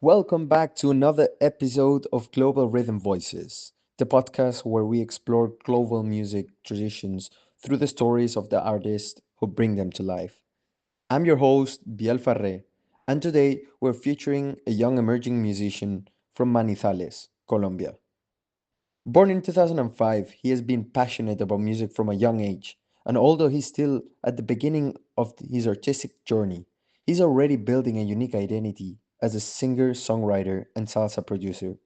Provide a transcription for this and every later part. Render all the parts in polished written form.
Welcome back to another episode of Global Rhythm Voices, the podcast where we explore global music traditions through the stories of the artists who bring them to life. I'm your host, Biel Farré, and today we're featuring a young emerging musician from Manizales, Colombia. Born in 2005, he has been passionate about music from a young age, and although he's still at the beginning of his artistic journey, he's already building a unique identity as a singer, songwriter, and salsa producer.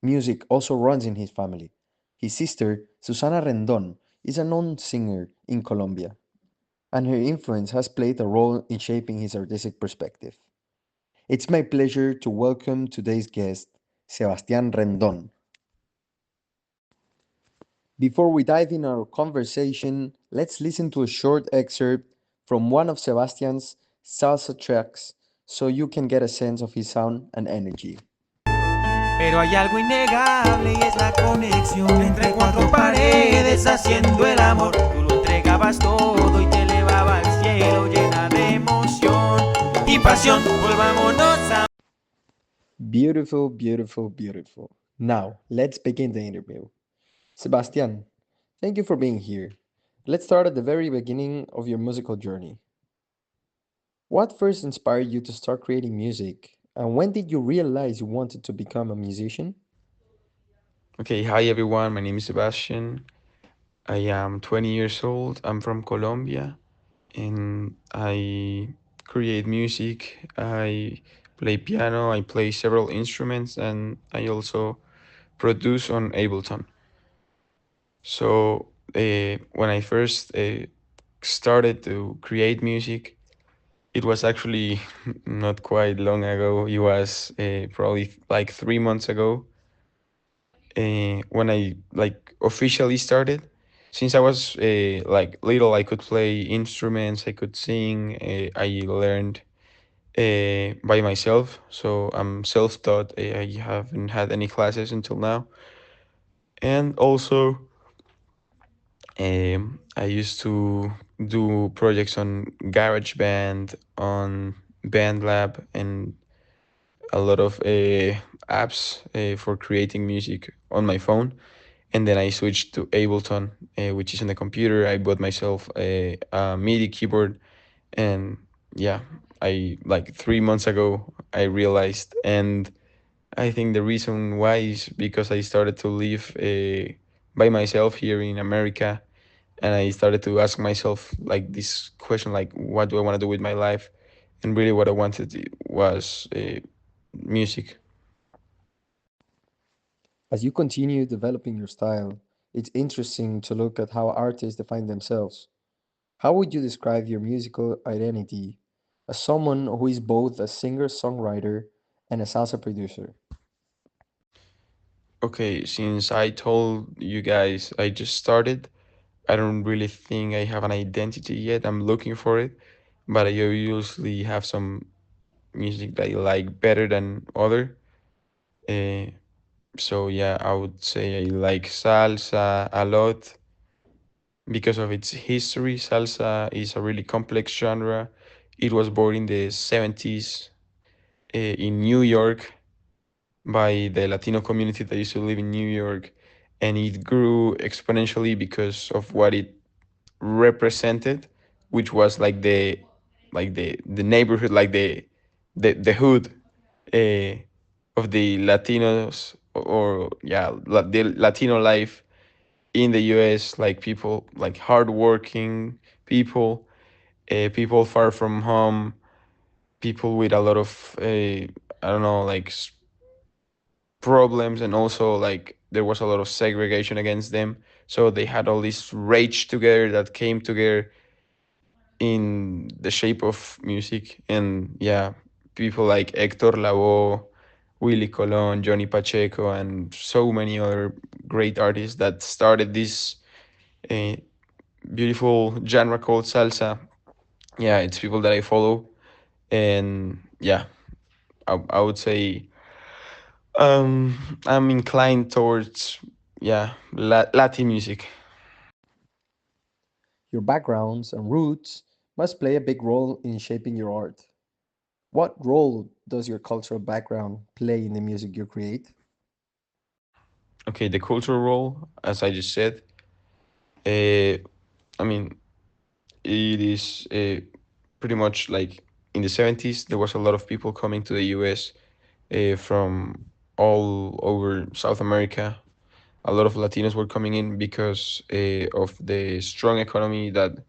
Music also runs in his family. His sister, Susana Rendon, is a known singer in Colombia, and her influence has played a role in shaping his artistic perspective. It's my pleasure to welcome today's guest, Sebastian Rendon. Before we dive in our conversation, let's listen to a short excerpt from one of Sebastian's salsa tracks so you can get a sense of his sound and energy. Pero hay algo innegable y es la conexión entre cuatro paredes haciendo el amor. Tú lo entregabas todo y te elevaba al cielo llena de emoción y pasión. Volvámonos a... Beautiful, beautiful, beautiful. Now, let's begin the interview. Sebastian, thank you for being here. Let's start at the very beginning of your musical journey. What first inspired you to start creating music, and when did you realize you wanted to become a musician? Okay, hi everyone. My name is Sebastian. I am 20 years old. I'm from Colombia and I create music. I play piano, I play several instruments, and I also produce on Ableton. So, when I first started to create music, it was actually not quite long ago. It was probably like 3 months ago when I like officially started. Since I was like little, I could play instruments, I could sing. I learned by myself, so I'm self-taught. I haven't had any classes until now, and also I used to do projects on GarageBand, on BandLab, and a lot of apps for creating music on my phone. And then I switched to Ableton, which is on the computer. I bought myself a MIDI keyboard, and yeah, I like 3 months ago I realized, and I think the reason why is because I started to live by myself here in America, and I started to ask myself like this question, like what do I want to do with my life, and really what I wanted was music. As you continue developing your style, it's interesting to look at how artists define themselves. How would you describe your musical identity as someone who is both a singer-songwriter and a salsa producer? Okay, since I told you guys I just started, I don't really think I have an identity yet. I'm looking for it, but I usually have some music that I like better than other. Uh, so yeah, I would say I like salsa a lot because of its history. Salsa is a really complex genre. It was born in the 70s in New York by the Latino community that used to live in New York, and it grew exponentially because of what it represented, which was like the neighborhood, like the hood uh, of the Latinos, or yeah, the Latino life in the U.S. Like people, like hardworking people, people far from home, people with a lot of I don't know, like problems, and also like there was a lot of segregation against them. So they had all this rage together that came together in the shape of music. And yeah, people like Hector Lavoe, Willie Colon, Johnny Pacheco, and so many other great artists that started this uh, beautiful genre called salsa. Yeah, it's people that I follow. And yeah, I would say I'm inclined towards, yeah, Latin music. Your backgrounds and roots must play a big role in shaping your art. What role does your cultural background play in the music you create? Okay, the cultural role, as I just said, uh, I mean, it is pretty much like in the 70s, there was a lot of people coming to the US from all over South America. A lot of Latinos were coming in because of the strong economy that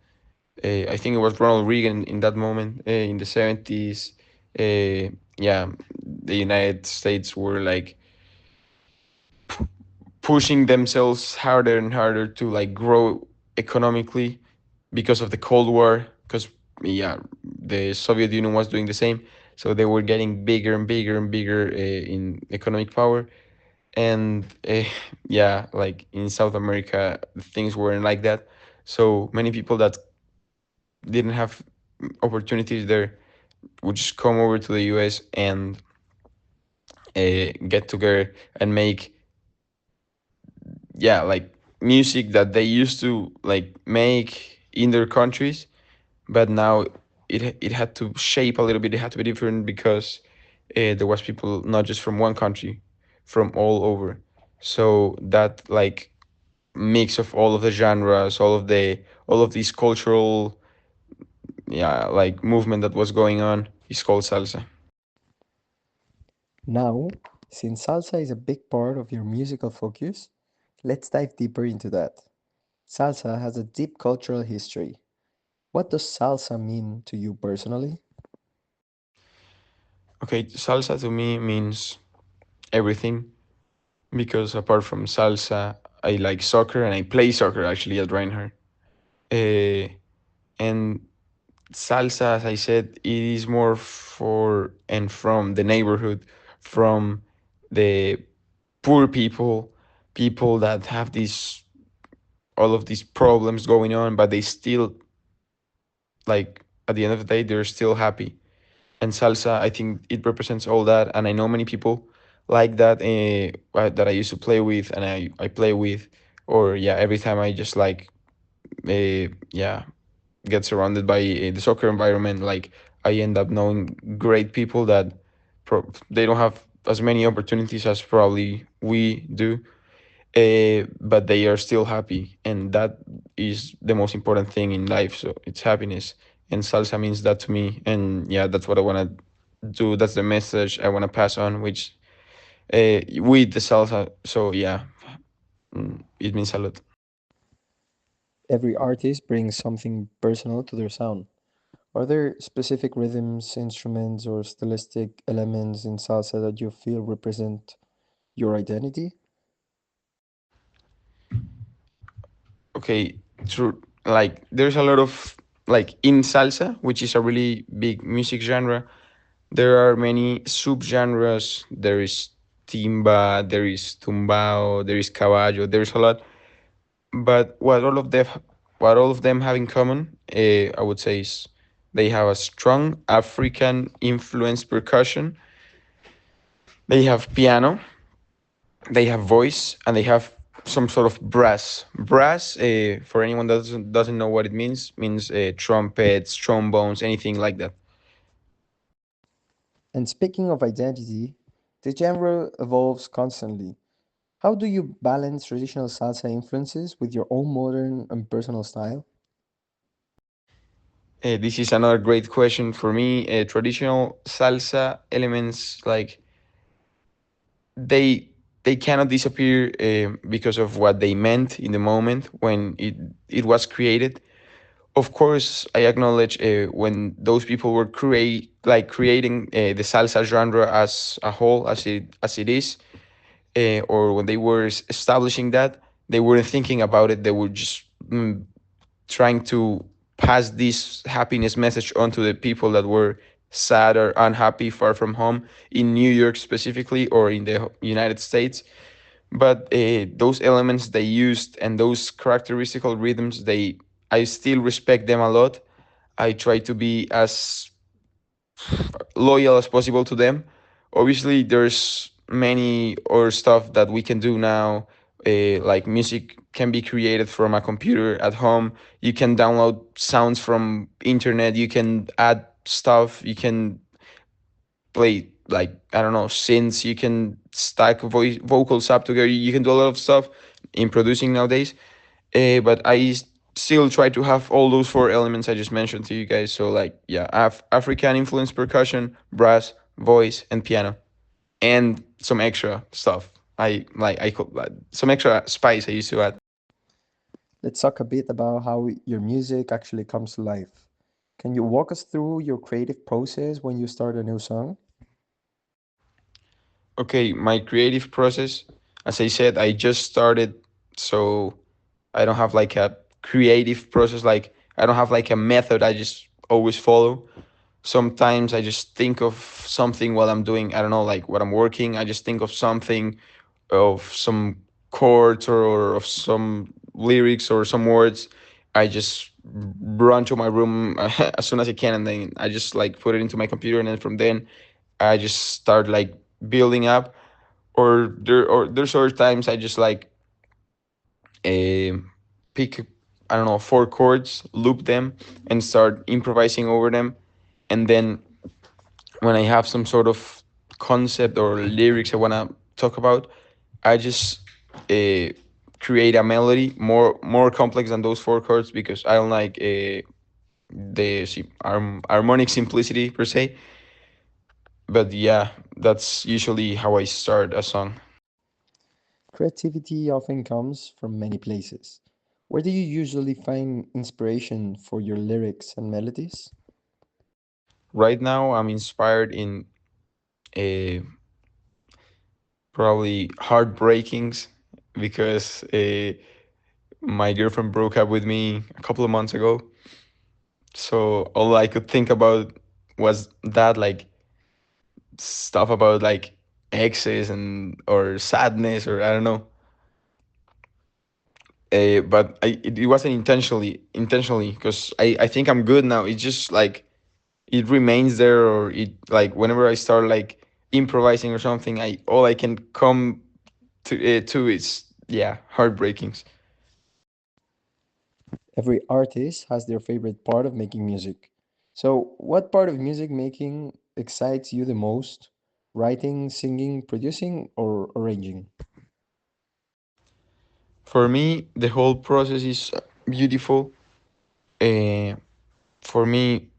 I think it was Ronald Reagan in that moment in the 70s. Yeah, the United States were like pushing themselves harder and harder to like grow economically because of the Cold War. Because yeah, the Soviet Union was doing the same, so they were getting bigger and bigger and bigger in economic power. And yeah, like in South America, things weren't like that. So many people that didn't have opportunities there would just come over to the US and get together and make, yeah, like music that they used to like make in their countries, but now it had to shape a little bit. It had to be different because there was people not just from one country, from all over. So that like mix of all of the genres, all of these cultural, yeah, like movement that was going on is called salsa. Now, since salsa is a big part of your musical focus, let's dive deeper into that. Salsa has a deep cultural history. What does salsa mean to you personally? Okay, salsa to me means everything because apart from salsa, I like soccer and I play soccer actually at Reinhardt. Uh, and salsa, as I said, it is more for and from the neighborhood, from the poor people, people that have these all of these problems going on, but they still like at the end of the day they're still happy. And salsa, I think it represents all that. And I know many people like that that I used to play with and I play with, or yeah, every time I just like yeah, get surrounded by the soccer environment, like I end up knowing great people that they don't have as many opportunities as probably we do, but they are still happy, and that is the most important thing in life. So it's happiness, and salsa means that to me. And yeah, that's what I want to do. That's the message I want to pass on, which with the salsa. So yeah, it means a lot. Every artist brings something personal to their sound. Are there specific rhythms, instruments, or stylistic elements in salsa that you feel represent your identity? Okay, true. Like there's a lot of like in salsa, which is a really big music genre. There are many subgenres. There is timba, there is tumbao, there is caballo. There's a lot. But what all of them have in common, I would say, is they have a strong African influence percussion. They have piano, they have voice, and they have some sort of brass. Brass, for anyone that doesn't know what it means trumpets, trombones, anything like that. And speaking of identity, the genre evolves constantly. How do you balance traditional salsa influences with your own modern and personal style? This is another great question for me. Traditional salsa elements like they they cannot disappear because of what they meant in the moment when it was created. Of course, I acknowledge when those people were creating the salsa genre as a whole, as it is, or when they were establishing that, they weren't thinking about it. They were just trying to pass this happiness message on to the people that were sad or unhappy far from home in New York specifically or in the United States. But those elements they used and those characteristical rhythms, they I still respect them a lot. I try to be as loyal as possible to them. Obviously, there's many other stuff that we can do now like music can be created from a computer at home. You can download sounds from internet. You can add stuff. You can play like I don't know synths. You can stack vocals up together. You can do a lot of stuff in producing nowadays. But still try to have all those four elements I just mentioned to you guys. So like yeah, I have African influence percussion, brass, voice, and piano, and some extra stuff. Some extra spice I used to add. Let's talk a bit about how your music actually comes to life. Can you walk us through your creative process when you start a new song? Okay, my creative process, as I said, I just started, so I don't have like a creative process. Like I don't have like a method. I just always follow. Sometimes I just think of something while I'm doing, I don't know, like what I'm working. I just think of something, of some chords or of some lyrics or some words. I just run to my room as soon as I can, and then I just like put it into my computer, and then from then I just start like building up. Or there's other times I just like uh, pick, I don't know, four chords, loop them, and start improvising over them. And then when I have some sort of concept or lyrics I want to talk about, I just uh, create a melody more complex than those four chords, because I don't like harmonic simplicity per se. But yeah, that's usually how I start a song. Creativity often comes from many places. Where do you usually find inspiration for your lyrics and melodies? Right now, I'm inspired in uh, probably heartbreakings, because my girlfriend broke up with me a couple of months ago. So all I could think about was that, like stuff about like exes and or sadness, or I don't know. But it wasn't intentionally, because I think I'm good now. It's just like it remains there, or it like whenever I start like improvising or something, I all I can come to is yeah, heartbreakings. Every artist has their favorite part of making music. So, what part of music making excites you the most? Writing, singing, producing, or arranging? For me, the whole process is beautiful. Uh, for me,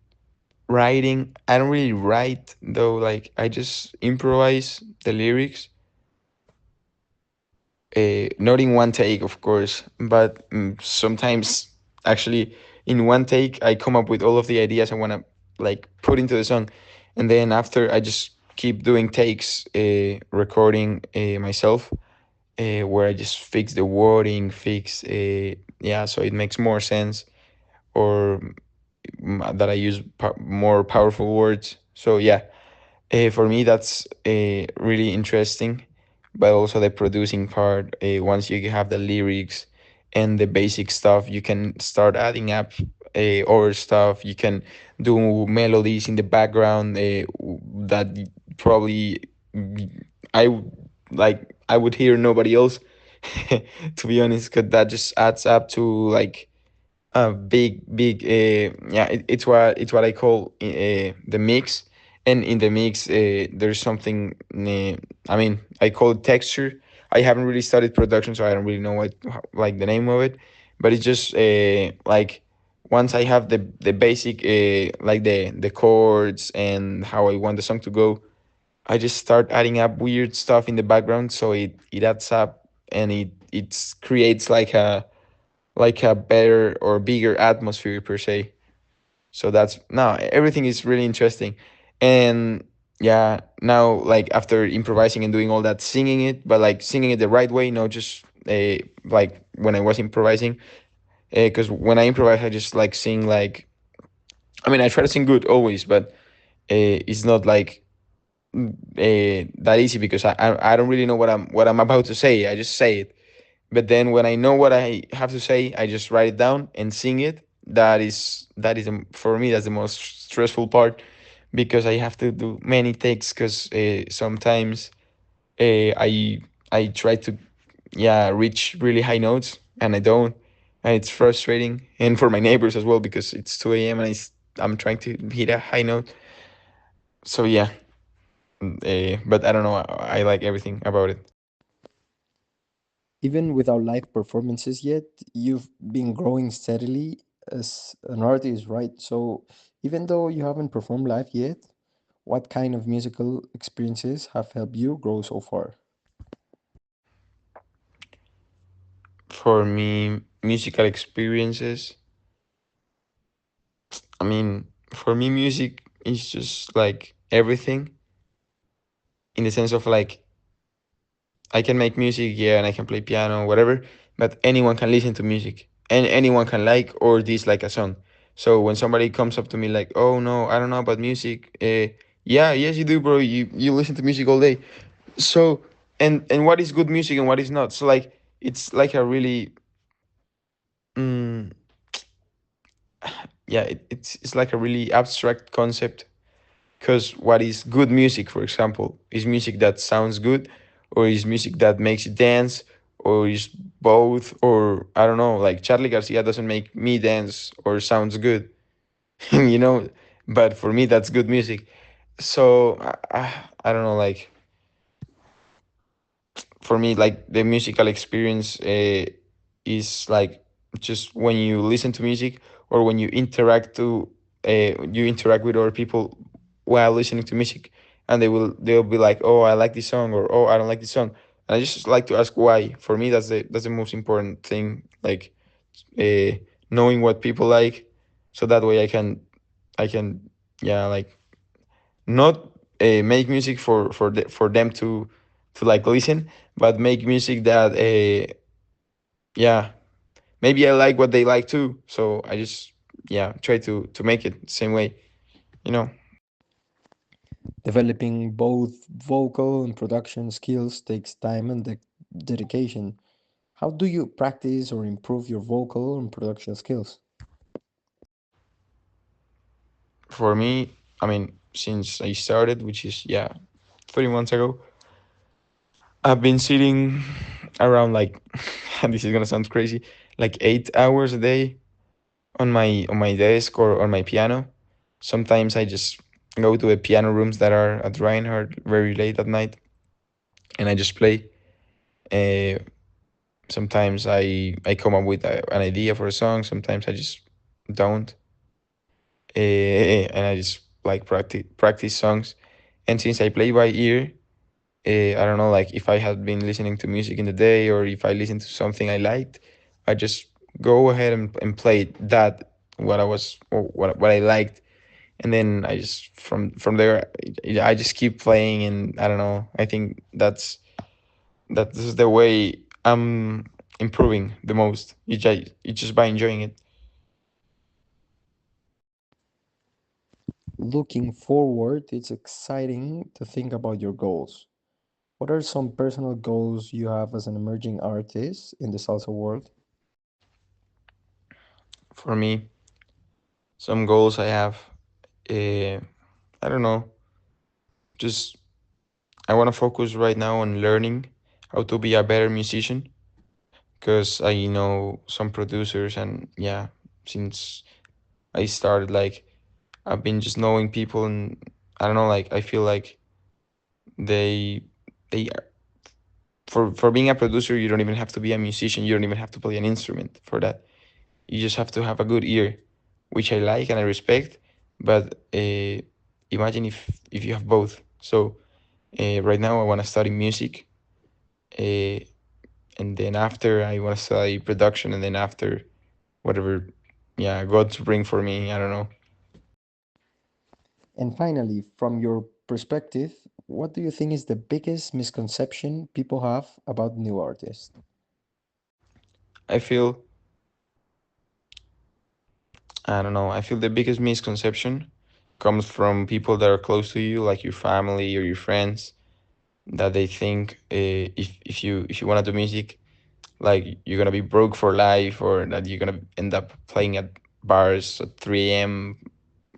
writing, I don't really write though. Like I just improvise the lyrics, not in one take, of course, but sometimes actually in one take I come up with all of the ideas I want to like put into the song, and then after I just keep doing takes, recording myself, where I just fix the wording, fix yeah, so it makes more sense, or that I use more powerful words. So yeah, for me, that's really interesting, but also the producing part. Once you have the lyrics and the basic stuff, you can start adding up other stuff. You can do melodies in the background that probably I like. I would hear nobody else, to be honest, because that just adds up to like a big yeah, it's what I call the mix. And in the mix there's something I mean, I call it texture. I haven't really studied production, so I don't really know what like the name of it, but it's just like once I have the basic like the chords and how I want the song to go, I just start adding up weird stuff in the background, so it adds up, and it creates like a better or bigger atmosphere per se. So that's now everything is really interesting. And yeah, now like after improvising and doing all that, singing it, but like singing it the right way, not just like when I was improvising, because when I improvise I just like sing like, I mean, I try to sing good always, but it's not like that easy, because I don't really know what I'm about to say. I just say it. But then when I know what I have to say, I just write it down and sing it. That is for me, that's the most stressful part, because I have to do many takes, because sometimes I try to yeah, reach really high notes, and I don't, and it's frustrating, and for my neighbors as well because it's 2 a.m. and I'm trying to hit a high note. So yeah, but I don't know. I like everything about it. Even without live performances yet, you've been growing steadily as an artist, right? So even though you haven't performed live yet, what kind of musical experiences have helped you grow so far? For me, musical experiences. I mean, for me, music is just like everything in the sense of like I can make music, yeah, and I can play piano, whatever, but anyone can listen to music and anyone can like or dislike a song. So when somebody comes up to me like, "Oh no, I don't know about music," yeah, yes you do, bro. You listen to music all day. So and what is good music and what is not? So like it's like a really mm, yeah, it's like a really abstract concept because what is good music, for example, is music that sounds good, or is music that makes you dance, or is both, or I don't know, like Charlie Garcia doesn't make me dance or sounds good, you know, but for me that's good music. So I don't know, like for me, like the musical experience is like just when you listen to music or when you interact with other people while listening to music, and they'll be like, oh, I like this song, or oh, I don't like this song, and I just like to ask why. For me, that's the most important thing, like uh, knowing what people like, so that way I can yeah, like not make music for them to like listen, but make music that yeah, maybe I like what they like too. So I just yeah try to make it the same way, you know. Developing both vocal and production skills takes time and dedication. How do you practice or improve your vocal and production skills? For me, I mean, since I started, which is yeah 3 months ago, I've been sitting around like and this is gonna sound crazy, like 8 hours a day on my desk or on my piano. Sometimes I just go to the piano rooms that are at Reinhardt very late at night, and I just play. Uh, Sometimes I come up with an idea for a song. Sometimes I just don't, and I just like practice songs. And since I play by ear, I don't know, like if I had been listening to music in the day or if I listened to something I liked, I just go ahead and play that what I was or what I liked, and then I just from there I just keep playing, and I don't know. I think that this is the way I'm improving the most. It's just by enjoying it. Looking forward, it's exciting to think about your goals. What are some personal goals you have as an emerging artist in the salsa world? For me, some goals I have, uh, I don't know, just I want to focus right now on learning how to be a better musician because I know some producers, and yeah, since I started, like I've been just knowing people, and I don't know, like I feel like they they for being a producer, you don't even have to be a musician, you don't even have to play an instrument for that. You just have to have a good ear, which I like and I respect. But imagine if you have both. So right now I want to study music, uh, and then after I want to study production, and then after whatever, yeah, God to bring for me. I don't know. And finally, from your perspective, what do you think is the biggest misconception people have about new artists? I feel I don't know. I feel the biggest misconception comes from people that are close to you, like your family or your friends, that they think if you want to do music, like you're gonna be broke for life, or that you're gonna end up playing at bars at 3 a.m.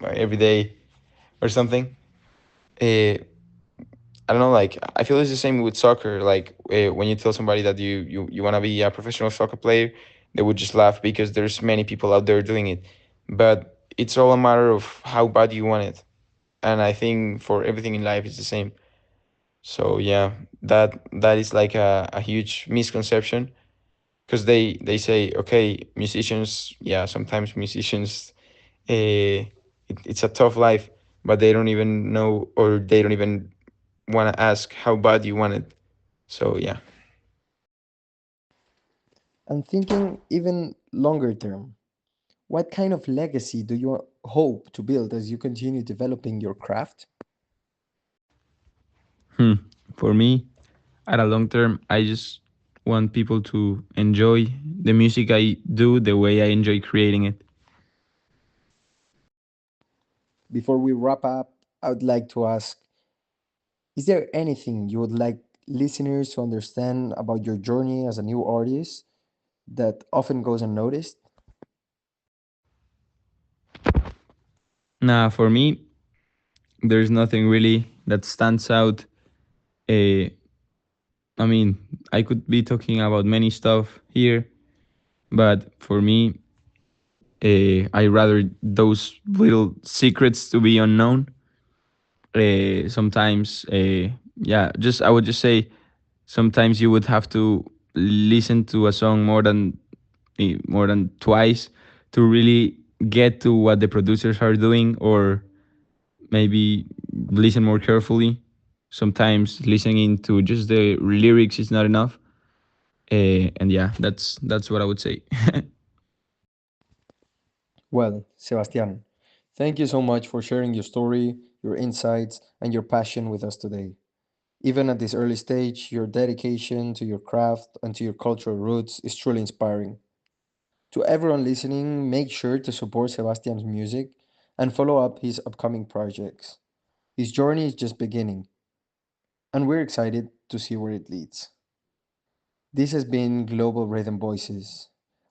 every day or something. Uh, I don't know, like I feel it's the same with soccer. Like when you tell somebody that you want to be a professional soccer player, they would just laugh because there's many people out there doing it. But it's all a matter of how bad you want it. And I think for everything in life it's the same. So yeah, that is like a huge misconception because they say, okay, musicians, yeah, sometimes musicians, it's a tough life, but they don't even know, or they don't even want to ask how bad you want it. So yeah. And thinking even longer term, what kind of legacy do you hope to build as you continue developing your craft? Hmm. For me, at a long term, I just want people to enjoy the music I do the way I enjoy creating it. Before we wrap up, I would like to ask, is there anything you would like listeners to understand about your journey as a new artist that often goes unnoticed? Nah, for me, there's nothing really that stands out. Uh, I mean, I could be talking about many stuff here, but for me, I rather those little secrets to be unknown. Sometimes, yeah, just I would just say sometimes you would have to listen to a song more than twice to really get to what the producers are doing, or maybe listen more carefully. Sometimes listening to just the lyrics is not enough. And yeah, that's what I would say. Well, Sebastian, thank you so much for sharing your story, your insights, and your passion with us today. Even at this early stage, your dedication to your craft and to your cultural roots is truly inspiring. To everyone listening, make sure to support Sebastian's music and follow up his upcoming projects. His journey is just beginning, and we're excited to see where it leads. This has been Global Rhythm Voices.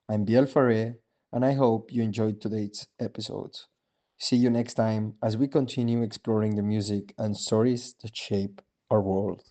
I'm Biel Faré, and I hope you enjoyed today's episode. See you next time as we continue exploring the music and stories that shape our world.